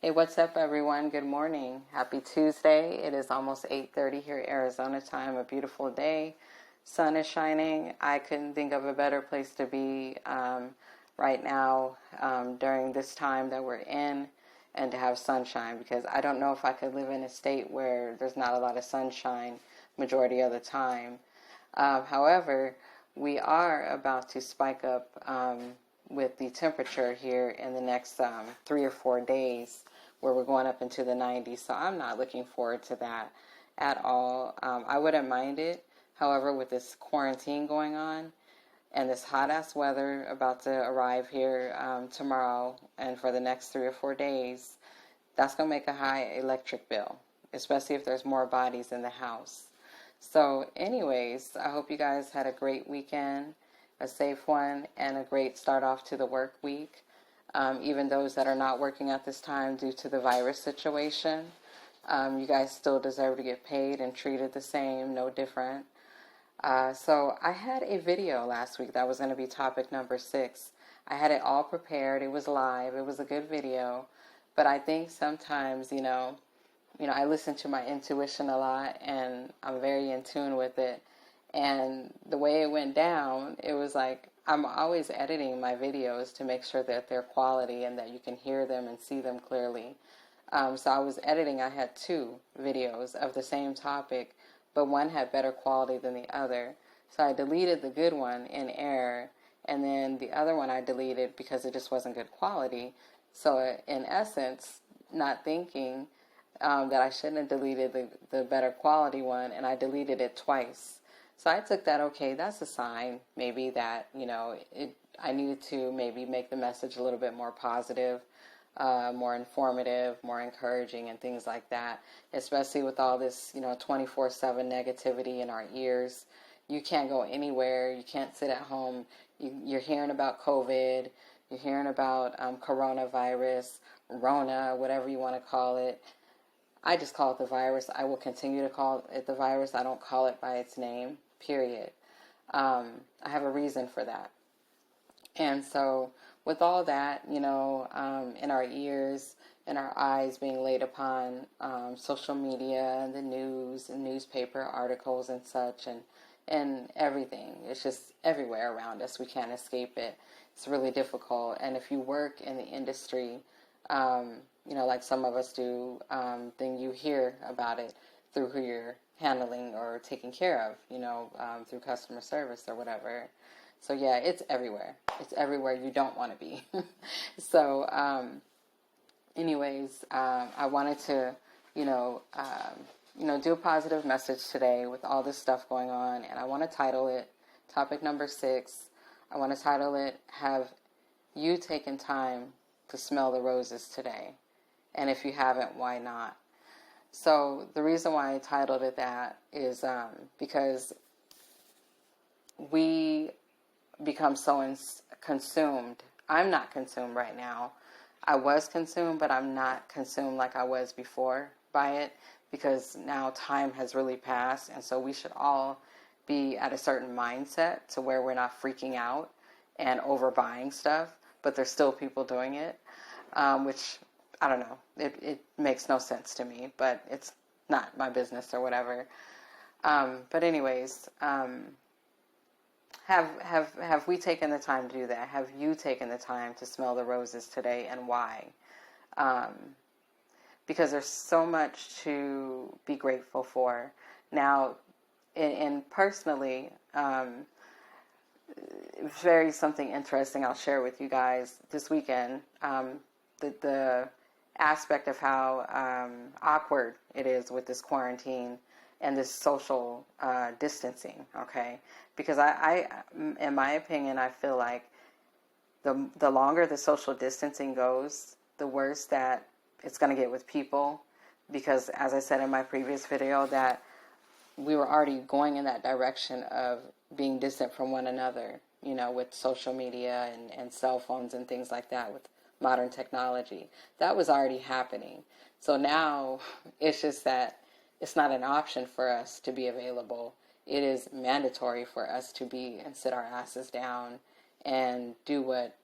Hey, what's up, everyone? Good morning. Happy Tuesday. It is almost 8:30 here, Arizona time. A beautiful day. Sun is shining. I couldn't think of a better place to be right now during this time that we're in, and to have sunshine, because I don't know if I could live in a state where there's not a lot of sunshine majority of the time. However, we are about to spike up with the temperature here in the next 3 or 4 days, where we're going up into the 90s. So I'm not looking forward to that at all. I wouldn't mind it. However, with this quarantine going on and this hot ass weather about to arrive here tomorrow and for the next 3 or 4 days, that's going to make a high electric bill, especially if there's more bodies in the house. So anyways, I hope you guys had a great weekend, a safe one, and a great start off to the work week. Even those that are not working at this time due to the virus situation, you guys still deserve to get paid and treated the same, no different. So I had a video last week that was going to be topic number 6. I had it all prepared. It was live. It was a good video. But I think sometimes, I listen to my intuition a lot, and I'm very in tune with it. And the way it went down, it was like, I'm always editing my videos to make sure that they're quality and that you can hear them and see them clearly. So I was editing. I had 2 videos of the same topic, but one had better quality than the other. So I deleted the good one in error, and then the other one I deleted because it just wasn't good quality. So in essence, not thinking that I shouldn't have deleted the better quality one, and I deleted it twice. So I took that, okay, that's a sign maybe that, I needed to maybe make the message a little bit more positive, more informative, more encouraging, and things like that, especially with all this, 24/7 negativity in our ears. You can't go anywhere. You can't sit at home. You're hearing about COVID. You're hearing about coronavirus, Rona, whatever you want to call it. I just call it the virus. I will continue to call it the virus. I don't call it by its name, period. I have a reason for that. And so with all that, in our ears and our eyes being laid upon social media and the news and newspaper articles and such, and everything, it's just everywhere around us. We can't escape it. It's really difficult. And if you work in the industry, like some of us do, then you hear about it through who you're handling or taking care of, through customer service or whatever. So yeah, it's everywhere. It's everywhere you don't want to be. So, anyways, I wanted to, do a positive message today with all this stuff going on, and I want to title it topic number 6. I want to title it, "Have you taken time to smell the roses today? And if you haven't, why not?" So the reason why I titled it that is because we become so consumed. I'm not consumed right now. I was consumed, but I'm not consumed like I was before by it, because now time has really passed, and so we should all be at a certain mindset to where we're not freaking out and overbuying stuff, but there's still people doing it, which, I don't know, it makes no sense to me, but it's not my business or whatever. But anyways, have we taken the time to do that? Have you taken the time to smell the roses today, and why? Because there's so much to be grateful for. Now, in personally, very something interesting I'll share with you guys this weekend. The aspect of how awkward it is with this quarantine and this social distancing, okay? Because I, in my opinion, I feel like the longer the social distancing goes, the worse that it's going to get with people. Because as I said in my previous video, that we were already going in that direction of being distant from one another, with social media and cell phones and things like that, with modern technology. That was already happening. So now it's just that it's not an option for us to be available. It is mandatory for us to be and sit our asses down and do what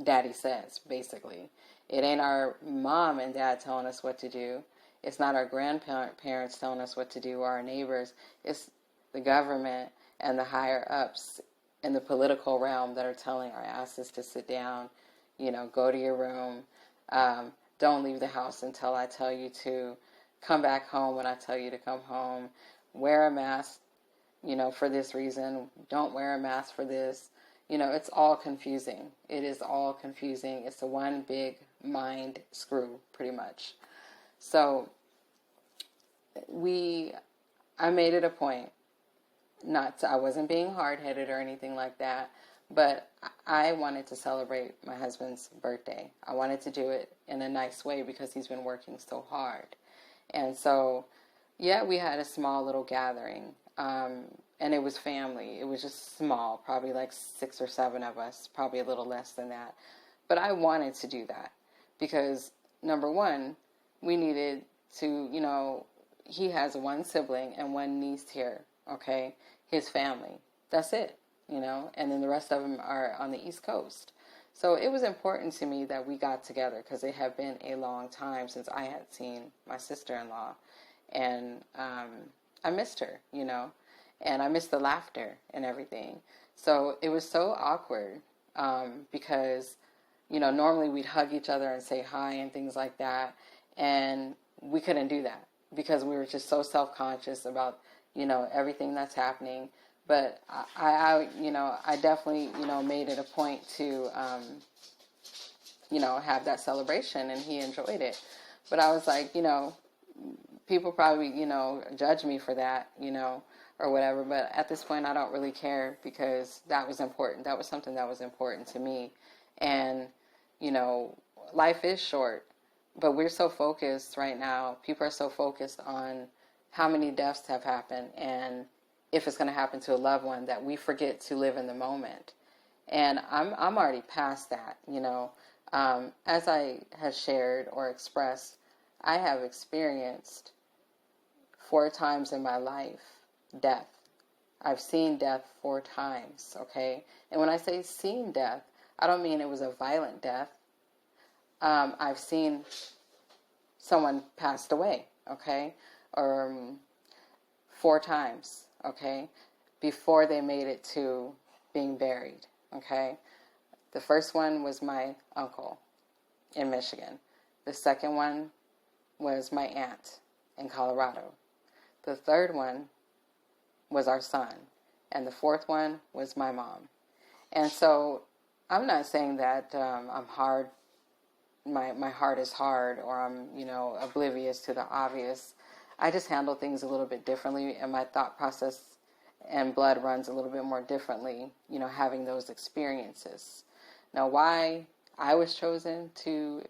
daddy says, basically. It ain't our mom and dad telling us what to do. It's not our grandparents telling us what to do or our neighbors. It's the government and the higher ups in the political realm that are telling our asses to sit down, go to your room, don't leave the house until I tell you to, come back home when I tell you to come home, wear a mask, for this reason, don't wear a mask for this. It's all confusing. It is all confusing. It's a one big mind screw, pretty much. So I made it a point, I wasn't being hard-headed or anything like that, but I wanted to celebrate my husband's birthday. I wanted to do it in a nice way because he's been working so hard. And so, yeah, we had a small little gathering, and it was family. It was just small, probably like 6 or 7 of us, probably a little less than that. But I wanted to do that because, number one, we needed to, he has one sibling and one niece here, okay? His family. That's it, and then the rest of them are on the East Coast. So it was important to me that we got together because it had been a long time since I had seen my sister-in-law. And I missed her, and I missed the laughter and everything. So it was so awkward because, normally we'd hug each other and say hi and things like that. And we couldn't do that because we were just so self-conscious about, everything that's happening. But I definitely, made it a point to, have that celebration, and he enjoyed it. But I was like, people probably, judge me for that, or whatever. But at this point, I don't really care because that was important. That was something that was important to me. And, life is short, but we're so focused right now. People are so focused on how many deaths have happened and if it's going to happen to a loved one that we forget to live in the moment. And I'm already past that, as I have shared or expressed, I have experienced 4 times in my life death. I've seen death 4 times, okay? And when I say seen death, I don't mean it was a violent death. I've seen someone passed away, okay? Or 4 times, okay? Before they made it to being buried, okay? The first one was my uncle in Michigan. The second one was my aunt in Colorado. The third one was our son. And the fourth one was my mom. And so I'm not saying that I'm hard, my heart is hard, or I'm, oblivious to the obvious. I just handle things a little bit differently, and my thought process and blood runs a little bit more differently, having those experiences. Now, why I was chosen to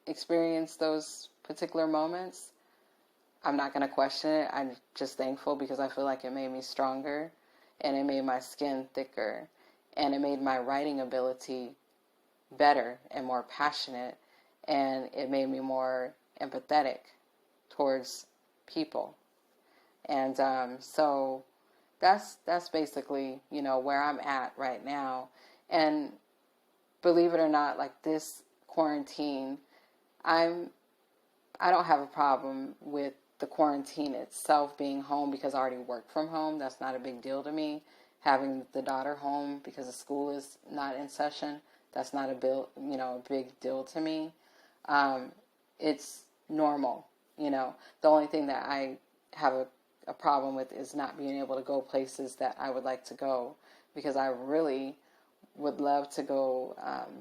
experience those particular moments, I'm not going to question it. I'm just thankful because I feel like it made me stronger, and it made my skin thicker, and it made my writing ability better and more passionate, and it made me more empathetic towards people. And so that's basically, where I'm at right now. And believe it or not, like this quarantine, I don't have a problem with the quarantine itself being home because I already work from home. That's not a big deal to me. Having the daughter home because the school is not in session, that's not a big deal to me. It's normal, The only thing that I have a problem with is not being able to go places that I would like to go, because I really would love to go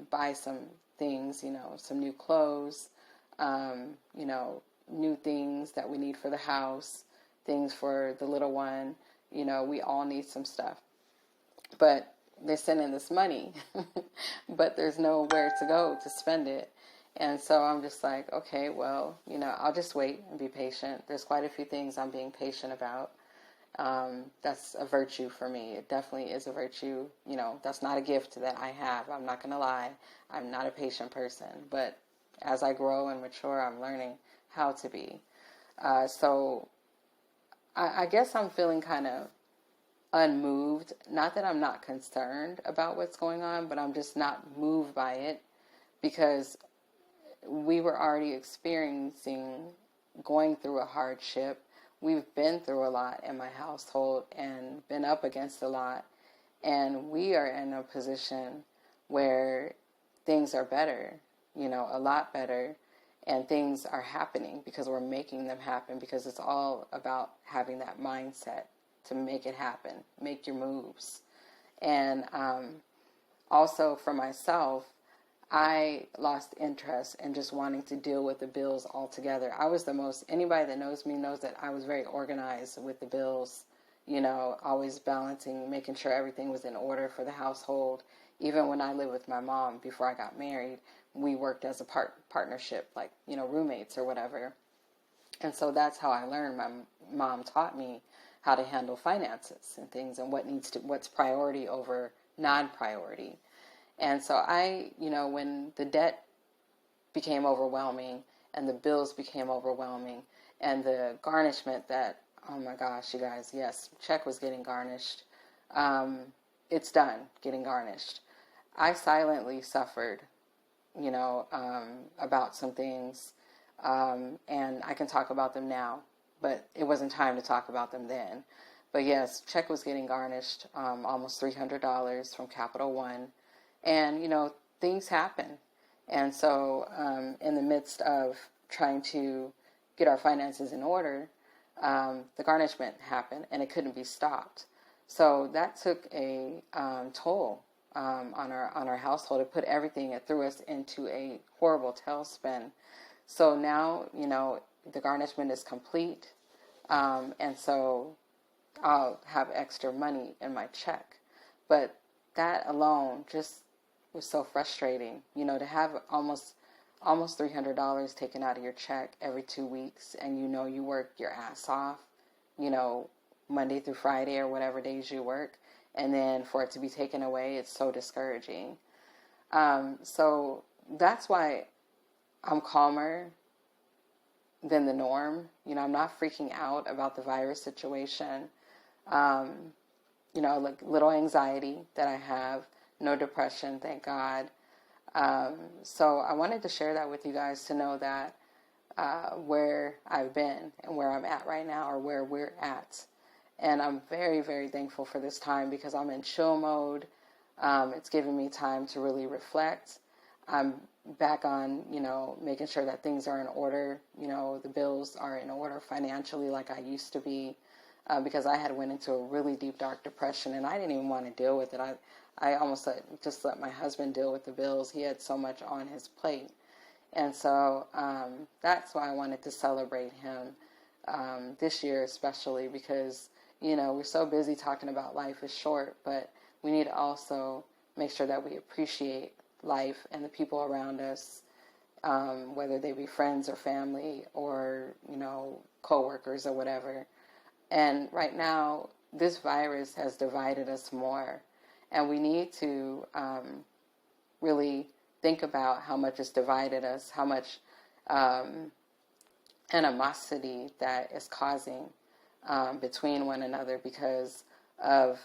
buy some things, some new clothes, new things that we need for the house, things for the little one. We all need some stuff. But they're sending this money, but there's nowhere to go to spend it. And so I'm just like, okay, well, I'll just wait and be patient. There's quite a few things I'm being patient about. That's a virtue for me. It definitely is a virtue. That's not a gift that I have. I'm not going to lie. I'm not a patient person. But as I grow and mature, I'm learning how to be. So I guess I'm feeling kind of unmoved. Not that I'm not concerned about what's going on, but I'm just not moved by it because we were already experiencing going through a hardship. We've been through a lot in my household and been up against a lot. And we are in a position where things are better, a lot better. And things are happening because we're making them happen, because it's all about having that mindset to make it happen, make your moves. And also for myself, I lost interest in just wanting to deal with the bills altogether. Anybody that knows me knows that I was very organized with the bills, always balancing, making sure everything was in order for the household. Even when I lived with my mom before I got married, we worked as a partnership, like, roommates or whatever. And so that's how I learned. My mom taught me how to handle finances and things, and what's priority over non-priority. And so when the debt became overwhelming and the bills became overwhelming and the garnishment that, oh my gosh, you guys, yes, check was getting garnished. It's done getting garnished. I silently suffered, about some things, and I can talk about them now, but it wasn't time to talk about them then. But yes, check was getting garnished, almost $300 from Capital One, and, things happen. And so in the midst of trying to get our finances in order, the garnishment happened, and it couldn't be stopped. So that took a toll on our household. It threw us into a horrible tailspin. So now, the garnishment is complete, and so I'll have extra money in my check. But that alone just was so frustrating, to have almost $300 taken out of your check every 2 weeks, and you work your ass off, Monday through Friday or whatever days you work, and then for it to be taken away, it's so discouraging. So that's why I'm calmer than the norm. I'm not freaking out about the virus situation. Like little anxiety that I have, no depression, thank God. So I wanted to share that with you guys to know that where I've been and where I'm at right now, or where we're at. And I'm very, very thankful for this time, because I'm in chill mode. It's giving me time to really reflect. I'm back on, making sure that things are in order. The bills are in order financially like I used to be, because I had went into a really deep, dark depression, and I didn't even want to deal with it. I almost just let my husband deal with the bills. He had so much on his plate. And so that's why I wanted to celebrate him this year especially, because we're so busy talking about life is short, but we need to also make sure that we appreciate life and the people around us, whether they be friends or family or, co-workers or whatever. And right now, this virus has divided us more, and we need to really think about how much it's divided us, how much animosity that is causing between one another because of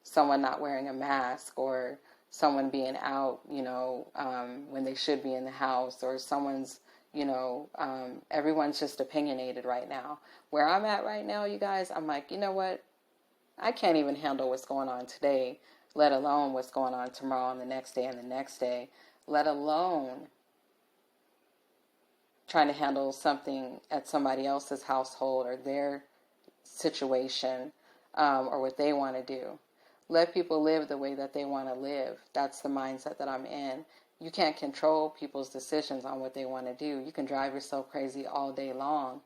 someone not wearing a mask, or someone being out, when they should be in the house, or someone's, everyone's just opinionated right now. Where I'm at right now, you guys, I'm like, you know what? I can't even handle what's going on today, let alone what's going on tomorrow and the next day and the next day, let alone trying to handle something at somebody else's household or their situation, or what they want to do. Let people live the way that they want to live. That's the mindset that I'm in. You can't control people's decisions on what they want to do. You can drive yourself crazy all day long,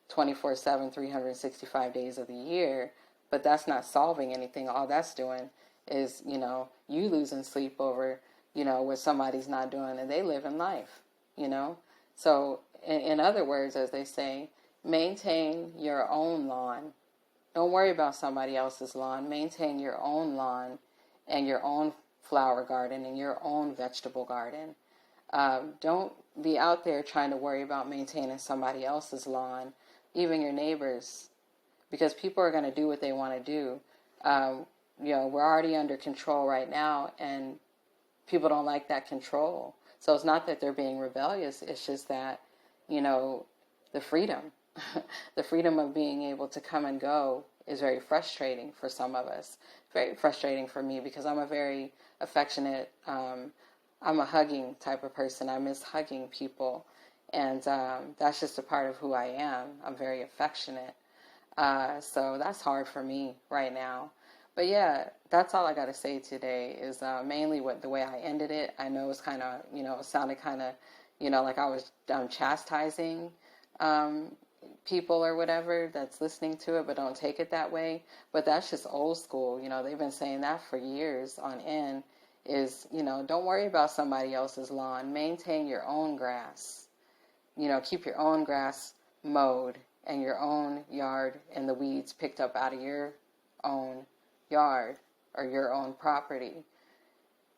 24/7, 365 days of the year, but that's not solving anything. All that's doing is, you losing sleep over, what somebody's not doing, and they live in life, So, in other words, as they say, maintain your own lawn. Don't worry about somebody else's lawn. Maintain your own lawn and your own flower garden and your own vegetable garden. Don't be out there trying to worry about maintaining somebody else's lawn, even your neighbors, because people are going to do what they want to do. We're already under control right now, and people don't like that control. So it's not that they're being rebellious. It's just that, you know, the freedom, the freedom of being able to come and go is very frustrating for some of us. Very frustrating for me because I'm a very affectionate, I'm a hugging type of person. I miss hugging people. And that's just a part of who I am. I'm very affectionate. So that's hard for me right now. But yeah, that's all I got to say today is mainly the way I ended it. I know it's kind of, it sounded kind of, like I was chastising people or whatever that's listening to it, but don't take it that way. But that's just old school. They've been saying that for years on end is, don't worry about somebody else's lawn. Maintain your own grass. Keep your own grass mowed and your own yard and the weeds picked up out of your own yard or your own property.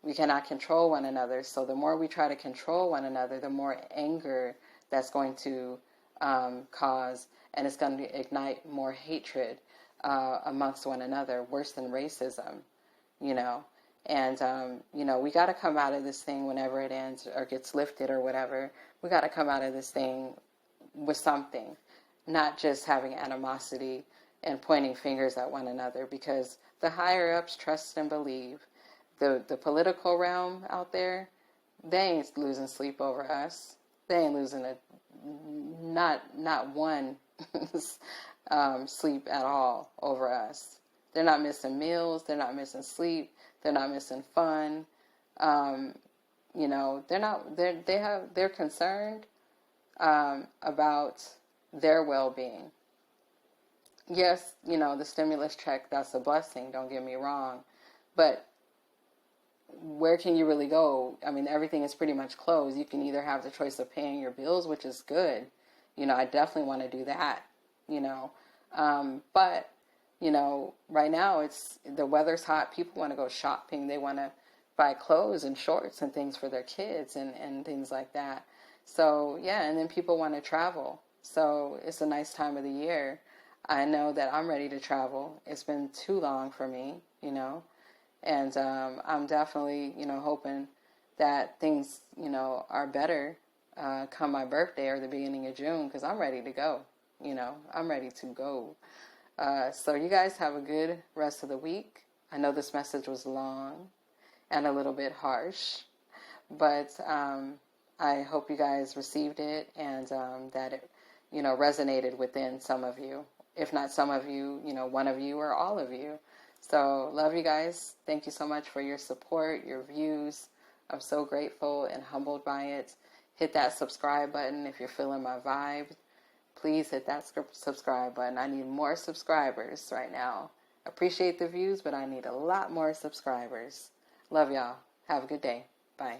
We cannot control one another. So the more we try to control one another, the more anger that's going to cause, and it's going to ignite more hatred amongst one another, worse than racism, And, we got to come out of this thing whenever it ends or gets lifted or whatever. We got to come out of this thing with something, not just having animosity and pointing fingers at one another, because the higher ups trust and believe. The political realm out there, they ain't losing sleep over us. They ain't losing not one sleep at all over us. They're not missing meals. They're not missing sleep. They're not missing fun. They're concerned about their well-being. Yes, the stimulus check, that's a blessing, don't get me wrong. But where can you really go? I mean, everything is pretty much closed. You can either have the choice of paying your bills, which is good. I definitely want to do that, But, right now the weather's hot. People want to go shopping. They want to buy clothes and shorts and things for their kids and things like that. So, yeah, and then people want to travel. So it's a nice time of the year. I know that I'm ready to travel. It's been too long for me, And I'm definitely, hoping that things, are better come my birthday or the beginning of June, because I'm ready to go. I'm ready to go. So you guys have a good rest of the week. I know this message was long and a little bit harsh, but I hope you guys received it and that it, resonated within some of you. If not some of you, one of you or all of you. So love you guys. Thank you so much for your support, your views. I'm so grateful and humbled by it. Hit that subscribe button if you're feeling my vibe. Please hit that subscribe button. I need more subscribers right now. Appreciate the views, but I need a lot more subscribers. Love y'all. Have a good day. Bye.